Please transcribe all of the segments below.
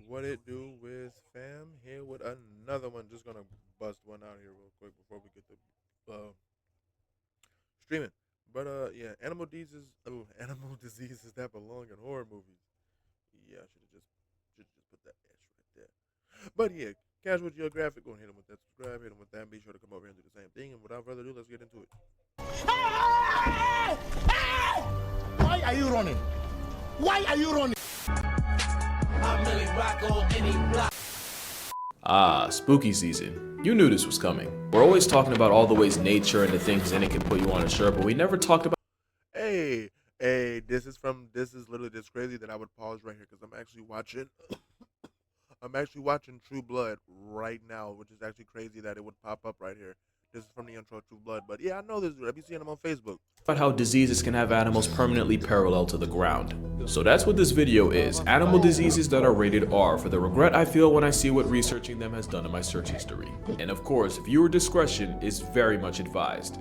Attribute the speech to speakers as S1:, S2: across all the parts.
S1: What it do with fam? Here with another one. Just gonna bust one out here real quick before we get to streaming. But yeah, animal diseases that belong in horror movies. Yeah, I should have just put that S right there. But yeah, Casual Geographic. Go and hit them with that subscribe. Hit them with that. Be sure to come over here and do the same thing. And without further ado, let's get into it.
S2: Why are you running? Why are you running?
S3: Ah, spooky season. You knew this was coming. We're always talking about all the ways nature and the things in it can put you on a shirt, but we never talked about
S1: Hey, this is literally this crazy that I would pause right here because I'm actually watching I'm actually watching True Blood right now, which is actually crazy that it would pop up right here. This is from the intro True Blood, but yeah, I know this dude. I've been seeing him on Facebook.
S3: how diseases can have animals permanently parallel to the ground. So that's what this video is, animal diseases that are rated R, for the regret I feel when I see what researching them has done in my search history. And of course, viewer discretion is very much advised,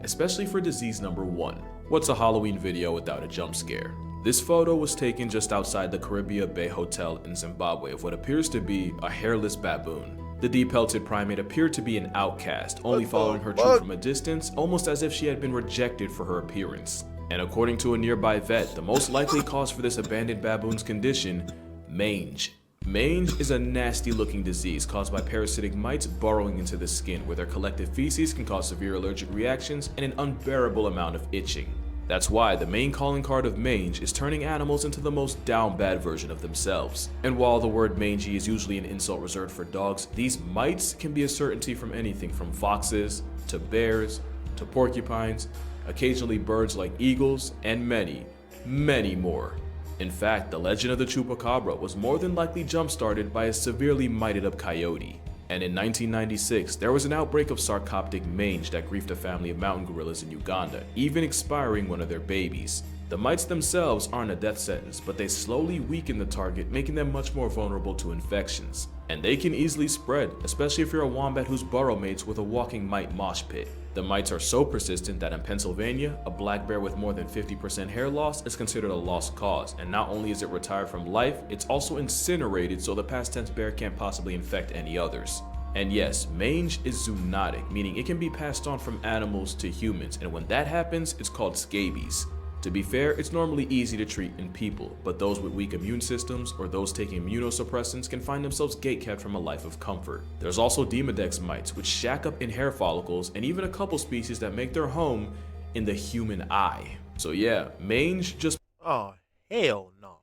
S3: especially for disease number 1. What's a Halloween video without a jump scare? This photo was taken just outside the Caribbean Bay Hotel in Zimbabwe of what appears to be a hairless baboon. The deep-pelted primate appeared to be an outcast, only following her troop from a distance, almost as if she had been rejected for her appearance. And according to a nearby vet, the most likely cause for this abandoned baboon's condition, mange. Mange is a nasty-looking disease caused by parasitic mites burrowing into the skin, where their collective feces can cause severe allergic reactions and an unbearable amount of itching. That's why the main calling card of mange is turning animals into the most down bad version of themselves. And while the word mangy is usually an insult reserved for dogs, these mites can be a certainty from anything from foxes, to bears, to porcupines, occasionally birds like eagles, and many, many more. In fact, the legend of the chupacabra was more than likely jump-started by a severely mited up coyote. And in 1996, there was an outbreak of sarcoptic mange that griefed a family of mountain gorillas in Uganda, even expiring one of their babies. The mites themselves aren't a death sentence, but they slowly weaken the target, making them much more vulnerable to infections. And they can easily spread, especially if you're a wombat whose burrow mates with a walking mite mosh pit. The mites are so persistent that in Pennsylvania, a black bear with more than 50% hair loss is considered a lost cause, and not only is it retired from life, it's also incinerated so the past tense bear can't possibly infect any others. And yes, mange is zoonotic, meaning it can be passed on from animals to humans, and when that happens, it's called scabies. To be fair, it's normally easy to treat in people, but those with weak immune systems or those taking immunosuppressants can find themselves gatekept from a life of comfort. There's also Demodex mites, which shack up in hair follicles, and even a couple species that make their home in the human eye. So yeah, mange just
S1: Oh hell no!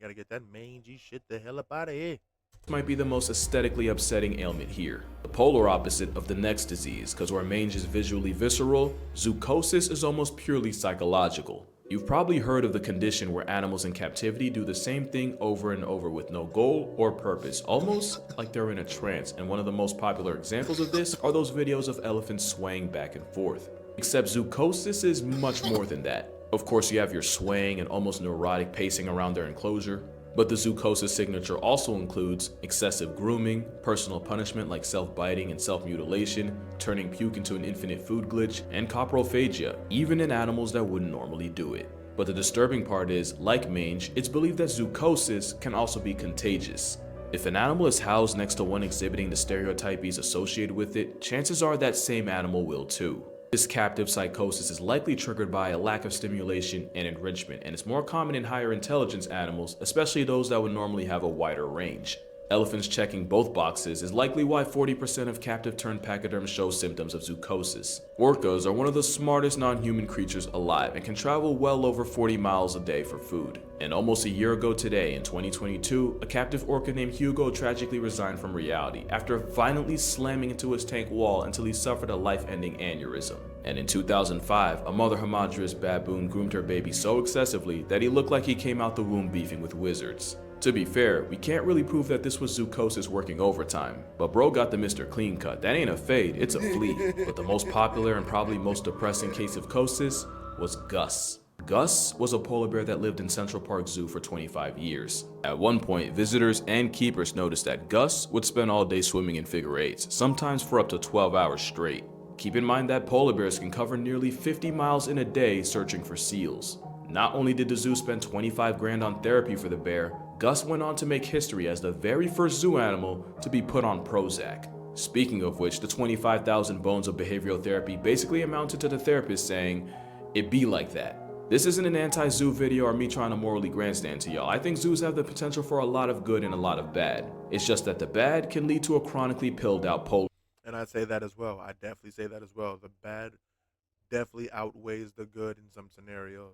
S1: Gotta get that mangy shit the hell up out of here.
S3: might be the most aesthetically upsetting ailment here. The polar opposite of the next disease, because where mange is visually visceral, zoochosis is almost purely psychological. You've probably heard of the condition where animals in captivity do the same thing over and over with no goal or purpose, almost like they're in a trance, and one of the most popular examples of this are those videos of elephants swaying back and forth. Except zoochosis is much more than that. Of course, you have your swaying and almost neurotic pacing around their enclosure, but the zoochosis signature also includes excessive grooming, personal punishment like self-biting and self-mutilation, turning puke into an infinite food glitch, and coprophagia, even in animals that wouldn't normally do it. But the disturbing part is, like mange, it's believed that zoochosis can also be contagious. If an animal is housed next to one exhibiting the stereotypes associated with it, chances are that same animal will too. This captive psychosis is likely triggered by a lack of stimulation and enrichment, and it's more common in higher intelligence animals, especially those that would normally have a wider range. Elephants checking both boxes is likely why 40% of captive turned pachyderms show symptoms of zoochosis. Orcas are one of the smartest non-human creatures alive and can travel well over 40 miles a day for food. And almost a year ago today, in 2022, a captive orca named Hugo tragically resigned from reality after violently slamming into his tank wall until he suffered a life-ending aneurysm. And in 2005, a mother hamadryas baboon groomed her baby so excessively that he looked like he came out the womb beefing with wizards. To be fair, we can't really prove that this was zoochosis working overtime, but bro got the Mr. Clean Cut. That ain't a fade, it's a flea. But the most popular and probably most depressing case of chosis was Gus. Gus was a polar bear that lived in Central Park Zoo for 25 years. At one point, visitors and keepers noticed that Gus would spend all day swimming in figure eights, sometimes for up to 12 hours straight. Keep in mind that polar bears can cover nearly 50 miles in a day searching for seals. Not only did the zoo spend 25 grand on therapy for the bear, Gus went on to make history as the very first zoo animal to be put on Prozac. Speaking of which, the 25,000 bones of behavioral therapy basically amounted to the therapist saying, "It be like that." This isn't an anti-zoo video or me trying to morally grandstand to y'all. I think zoos have the potential for a lot of good and a lot of bad. It's just that the bad can lead to a chronically pilled out polar
S1: And I'd say that as well. I definitely say that as well. The bad definitely outweighs the good in some scenarios.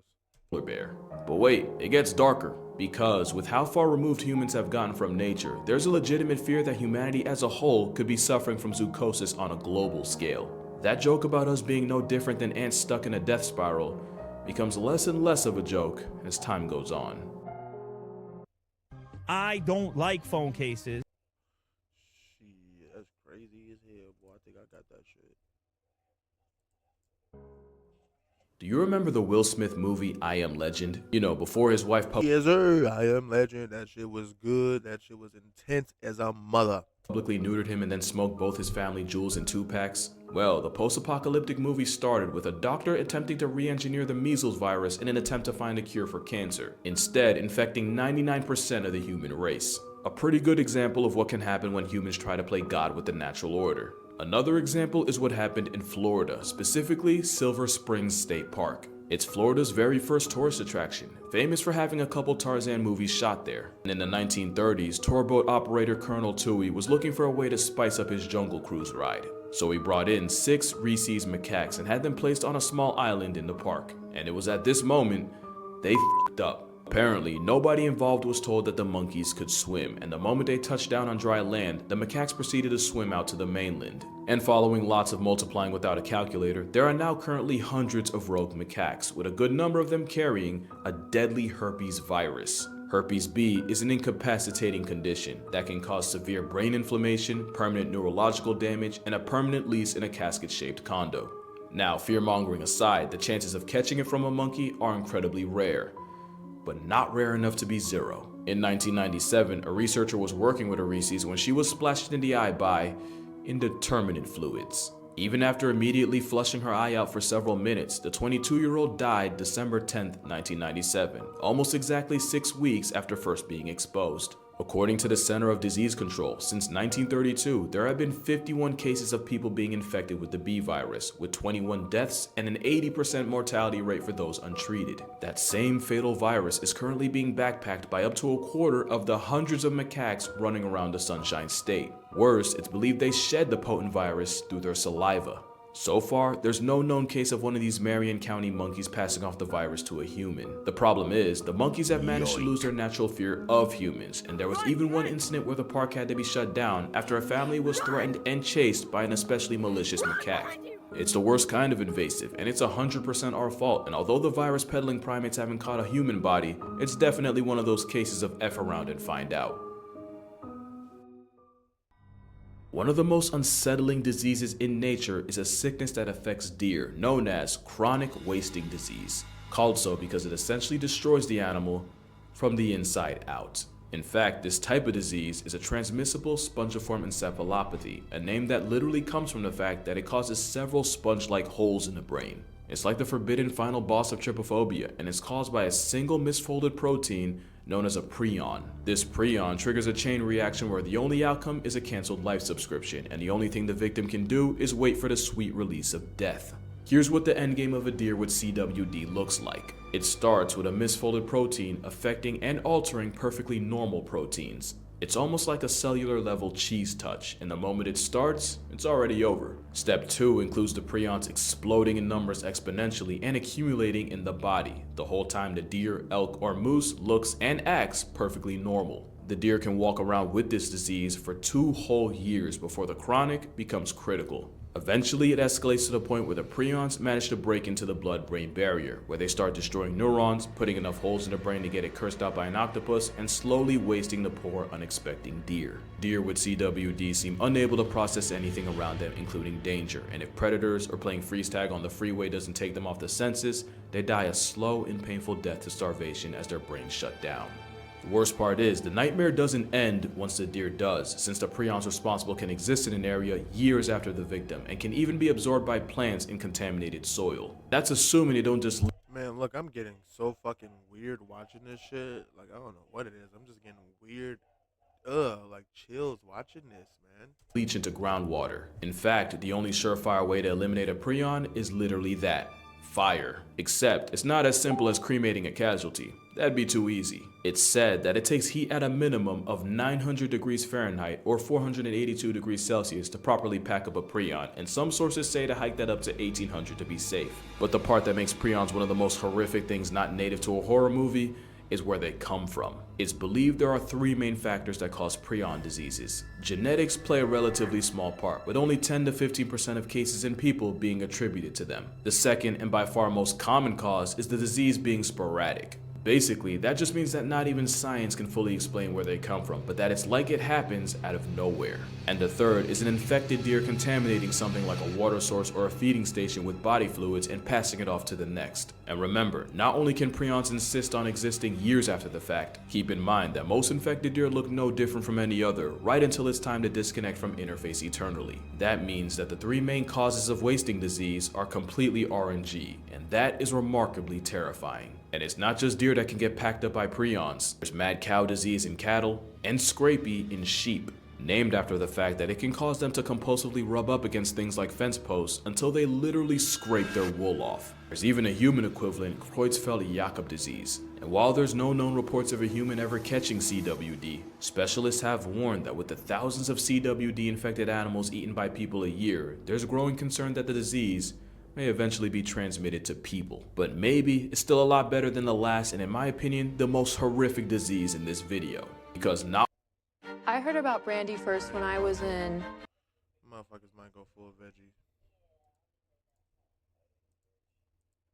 S3: bear. But wait, it gets darker, because with how far removed humans have gotten from nature, there's a legitimate fear that humanity as a whole could be suffering from zoochosis on a global scale. That joke about us being no different than ants stuck in a death spiral becomes less and less of a joke as time goes on.
S4: I don't like phone cases.
S1: Shit, that's crazy as hell, boy. I think I got that shit.
S3: Do you remember the Will Smith movie I Am Legend? You know, before his wife
S1: Yes, sir. I Am Legend. That shit was good. That shit was intense as a mother.
S3: publicly neutered him and then smoked both his family jewels in 2-packs? Well, the post-apocalyptic movie started with a doctor attempting to re-engineer the measles virus in an attempt to find a cure for cancer, instead infecting 99% of the human race. A pretty good example of what can happen when humans try to play God with the natural order. Another example is what happened in Florida, specifically Silver Springs State Park. It's Florida's very first tourist attraction, famous for having a couple Tarzan movies shot there. And in the 1930s, tour boat operator Colonel Toohey was looking for a way to spice up his jungle cruise ride. So he brought in 6 Rhesus macaques and had them placed on a small island in the park. And it was at this moment, they f***ed up. Apparently, nobody involved was told that the monkeys could swim, and the moment they touched down on dry land, the macaques proceeded to swim out to the mainland. And following lots of multiplying without a calculator, there are now currently hundreds of rogue macaques, with a good number of them carrying a deadly herpes virus. Herpes B is an incapacitating condition that can cause severe brain inflammation, permanent neurological damage, and a permanent lease in a casket-shaped condo. Now, fear-mongering aside, the chances of catching it from a monkey are incredibly rare, but not rare enough to be zero. In 1997, a researcher was working with a Rhesus when she was splashed in the eye by indeterminate fluids. Even after immediately flushing her eye out for several minutes, the 22-year-old died December 10, 1997, almost exactly 6 weeks after first being exposed. According to the Center of Disease Control, since 1932, there have been 51 cases of people being infected with the B virus, with 21 deaths and an 80% mortality rate for those untreated. That same fatal virus is currently being backpacked by up to a quarter of the hundreds of macaques running around the Sunshine State. Worse, it's believed they shed the potent virus through their saliva. So far, there's no known case of one of these Marion County monkeys passing off the virus to a human. The problem is, the monkeys have managed to lose their natural fear of humans, and there was even one incident where the park had to be shut down after a family was threatened and chased by an especially malicious macaque. It's the worst kind of invasive, and it's 100% our fault, and although the virus peddling primates haven't caught a human body, it's definitely one of those cases of F around and find out. One of the most unsettling diseases in nature is a sickness that affects deer, known as chronic wasting disease, called so because it essentially destroys the animal from the inside out. In fact, this type of disease is a transmissible spongiform encephalopathy, a name that literally comes from the fact that it causes several sponge-like holes in the brain. It's like the forbidden final boss of trypophobia, and it's caused by a single misfolded protein known as a prion. This prion triggers a chain reaction where the only outcome is a canceled life subscription, and the only thing the victim can do is wait for the sweet release of death. Here's what the endgame of a deer with CWD looks like. It starts with a misfolded protein affecting and altering perfectly normal proteins. It's almost like a cellular level cheese touch, and the moment it starts, it's already over. Step 2 includes the prions exploding in numbers exponentially and accumulating in the body, the whole time the deer, elk, or moose looks and acts perfectly normal. The deer can walk around with this disease for 2 whole years before the chronic becomes critical. Eventually, it escalates to the point where the prions manage to break into the blood-brain barrier, where they start destroying neurons, putting enough holes in the brain to get it cursed out by an octopus, and slowly wasting the poor, unexpecting deer. Deer with CWD seem unable to process anything around them, including danger, and if predators or playing freeze tag on the freeway doesn't take them off the senses, they die a slow and painful death to starvation as their brains shut down. The worst part is, the nightmare doesn't end once the deer does, since the prions responsible can exist in an area years after the victim and can even be absorbed by plants in contaminated soil. That's assuming they don't just
S1: Man, look, I'm getting so fucking weird watching this shit. Like, I don't know what it is. I'm just getting weird, like chills watching this, man.
S3: leach into groundwater. In fact, the only surefire way to eliminate a prion is literally that: fire. Except, it's not as simple as cremating a casualty. That'd be too easy. It's said that it takes heat at a minimum of 900 degrees Fahrenheit or 482 degrees Celsius to properly pack up a prion, and some sources say to hike that up to 1800 to be safe. But the part that makes prions one of the most horrific things not native to a horror movie is where they come from. It's believed there are three main factors that cause prion diseases. Genetics play a relatively small part, with only 10 to 15% of cases in people being attributed to them. The second and by far most common cause is the disease being sporadic. Basically, that just means that not even science can fully explain where they come from, but that it's like it happens out of nowhere. And the third is an infected deer contaminating something like a water source or a feeding station with body fluids and passing it off to the next. And remember, not only can prions insist on existing years after the fact, keep in mind that most infected deer look no different from any other right until it's time to disconnect from interface eternally. That means that the three main causes of wasting disease are completely RNG, and that is remarkably terrifying. And it's not just deer that can get packed up by prions. There's mad cow disease in cattle and scrapie in sheep, named after the fact that it can cause them to compulsively rub up against things like fence posts until they literally scrape their wool off. There's even a human equivalent, Creutzfeldt-Jakob disease. And while there's no known reports of a human ever catching CWD, specialists have warned that with the thousands of CWD infected animals eaten by people a year, there's growing concern that the disease may eventually be transmitted to people. But maybe it's still a lot better than the last, and in my opinion, the most horrific disease in this video. Because not
S5: I heard about brandy first when I was in...
S1: Motherfuckers might go full veggie.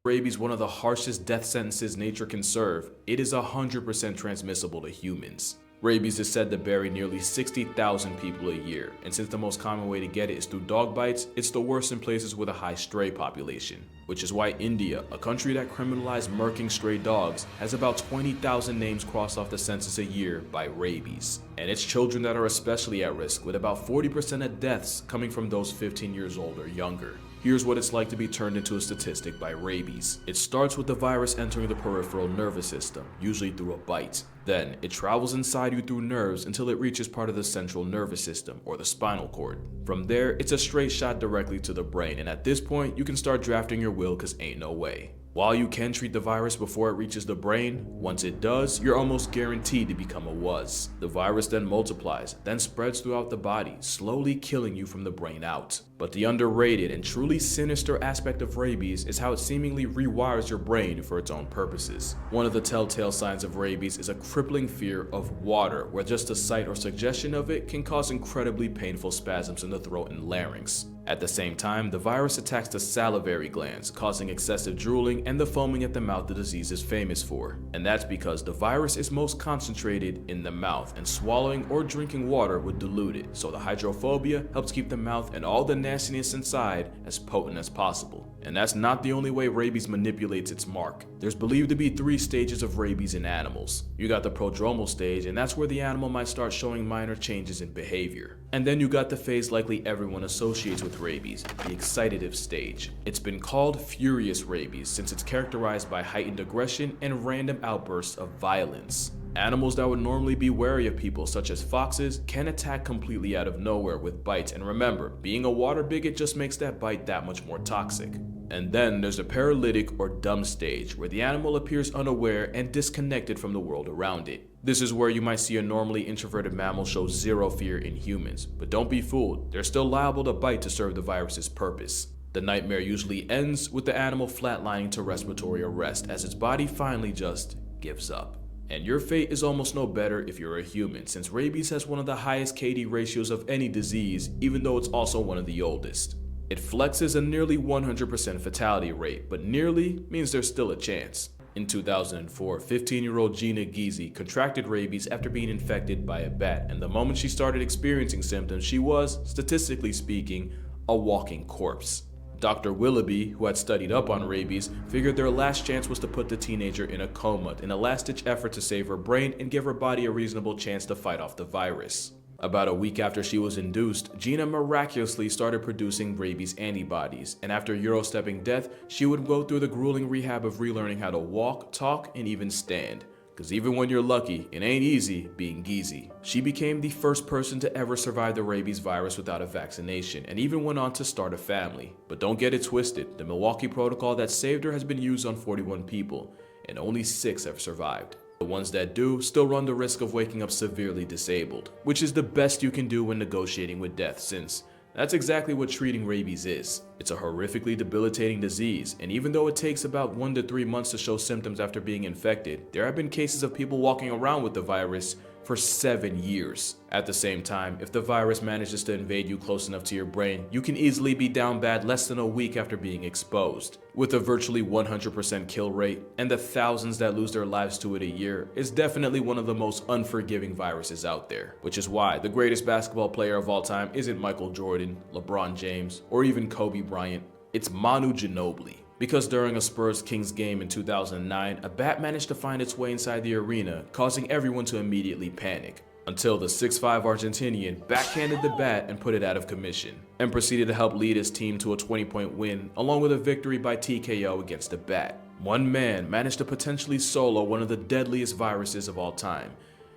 S3: rabies one of the harshest death sentences nature can serve, it is 100% transmissible to humans. Rabies is said to bury nearly 60,000 people a year, and since the most common way to get it is through dog bites, it's the worst in places with a high stray population. Which is why India, a country that criminalized murking stray dogs, has about 20,000 names crossed off the census a year by rabies. And it's children that are especially at risk, with about 40% of deaths coming from those 15 years old or younger. Here's what it's like to be turned into a statistic by rabies. It starts with the virus entering the peripheral nervous system, usually through a bite. Then, it travels inside you through nerves until it reaches part of the central nervous system, or the spinal cord. From there, it's a straight shot directly to the brain, and at this point, you can start drafting your will cause ain't no way. While you can treat the virus before it reaches the brain, once it does, you're almost guaranteed to become a WUS. The virus then multiplies, then spreads throughout the body, slowly killing you from the brain out. But the underrated and truly sinister aspect of rabies is how it seemingly rewires your brain for its own purposes. One of the telltale signs of rabies is a crippling fear of water, where just a sight or suggestion of it can cause incredibly painful spasms in the throat and larynx. At the same time, the virus attacks the salivary glands, causing excessive drooling and the foaming at the mouth the disease is famous for. And that's because the virus is most concentrated in the mouth, and swallowing or drinking water would dilute it, so the hydrophobia helps keep the mouth and all the nastiness inside as potent as possible. And that's not the only way rabies manipulates its mark. There's believed to be 3 stages of rabies in animals. You got the prodromal stage, and that's where the animal might start showing minor changes in behavior. And then you got the phase likely everyone associates with rabies, the excitative stage. It's been called furious rabies since it's characterized by heightened aggression and random outbursts of violence. Animals that would normally be wary of people, such as foxes, can attack completely out of nowhere with bites, and remember, being a water bigot just makes that bite that much more toxic. And then there's a paralytic or dumb stage, where the animal appears unaware and disconnected from the world around it. This is where you might see a normally introverted mammal show zero fear in humans, but don't be fooled, they're still liable to bite to serve the virus's purpose. The nightmare usually ends with the animal flatlining to respiratory arrest as its body finally just gives up. And your fate is almost no better if you're a human, since rabies has one of the highest KD ratios of any disease, even though it's also one of the oldest. It flexes a nearly 100% fatality rate, but nearly means there's still a chance. In 2004, 15-year-old Gina Giese contracted rabies after being infected by a bat, and the moment she started experiencing symptoms, she was, statistically speaking, a walking corpse. Dr. Willoughby, who had studied up on rabies, figured their last chance was to put the teenager in a coma in a last-ditch effort to save her brain and give her body a reasonable chance to fight off the virus. About a week after she was induced, Gina miraculously started producing rabies antibodies, and after Eurostepping death, she would go through the grueling rehab of relearning how to walk, talk, and even stand. Cause even when you're lucky, it ain't easy being geezy. She became the first person to ever survive the rabies virus without a vaccination, and even went on to start a family. But don't get it twisted, the Milwaukee protocol that saved her has been used on 41 people, and only 6 have survived. The ones that do still run the risk of waking up severely disabled, which is the best you can do when negotiating with death, since that's exactly what treating rabies is. It's a horrifically debilitating disease, and even though it takes about 1 to 3 months to show symptoms after being infected, there have been cases of people walking around with the virus for 7 years. At the same time, if the virus manages to invade you close enough to your brain, you can easily be down bad less than a week after being exposed. With a virtually 100% kill rate, and the thousands that lose their lives to it a year, it's definitely one of the most unforgiving viruses out there. Which is why the greatest basketball player of all time isn't Michael Jordan, LeBron James, or even Kobe Bryant. It's Manu Ginobili. Because during a Spurs-Kings game in 2009, a bat managed to find its way inside the arena, causing everyone to immediately panic. Until the 6'5" Argentinian backhanded the bat and put it out of commission, and proceeded to help lead his team to a 20-point win, along with a victory by TKO against the bat. One man managed to potentially solo one of the deadliest viruses of all time,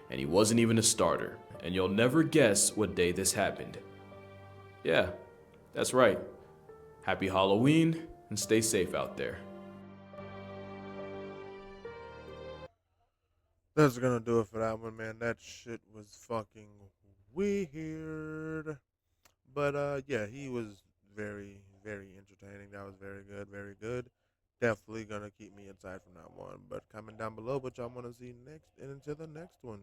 S3: and he wasn't even a starter. And you'll never guess what day this happened. Yeah, that's right. Happy Halloween, and stay safe out there.
S1: That's gonna do it for that one, man. That shit was fucking weird. But yeah, he was very, very entertaining. That was very good, very good. Definitely gonna keep me inside from that one. But comment down below what y'all want to see next and into the next one.